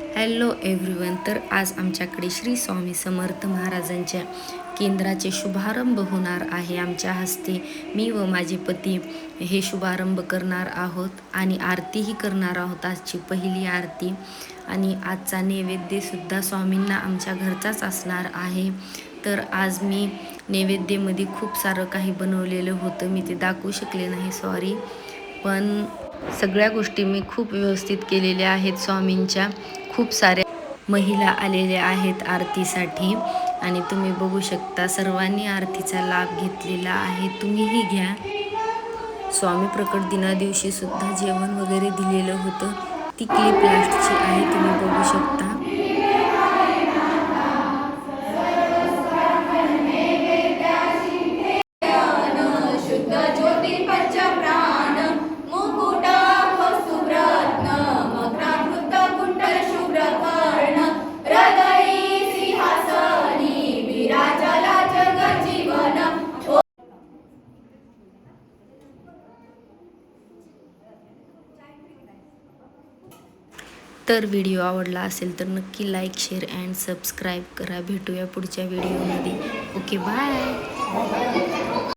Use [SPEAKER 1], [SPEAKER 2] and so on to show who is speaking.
[SPEAKER 1] Hello everyone. तर आज आमच्याकडे श्री स्वामी समर्थ महाराजांच्या केंद्राचे शुभारंभ होणार आहे. आमच्या हस्ते मी व माझे पती हे शुभारंभ करणार आहोत आणि आरतीही करणार आहोत. आजची पहिली आरती आणि आजचा नैवेद्यसुद्धा स्वामींना आमच्या घरचाच असणार आहे. तर आज मी नैवेद्यामध्ये खूप सारं काही बनवलेलं होतं, मी ते दाखवू शकले नाही, सॉरी. पण सगळ्या गोष्टी मी खूप व्यवस्थित केलेल्या आहेत. स्वामींच्या खूप साऱ्या महिला आलेल्या आहेत आरतीसाठी आणि तुम्ही बघू शकता सर्वांनी आरतीचा लाभ घेतलेला आहे. तुम्हीही घ्या. स्वामी प्रकट दिना दिवशी सुद्धा जेवण वगैरे दिलेलं होतं. ती क्लिप लास्टची आहे, तुम्ही बघू शकता. तर व्हिडिओ आवडला असेल तर नक्की लाईक, शेअर अँड सबस्क्राईब करा. भेटूया पुढच्या व्हिडिओमध्ये. Okay, bye.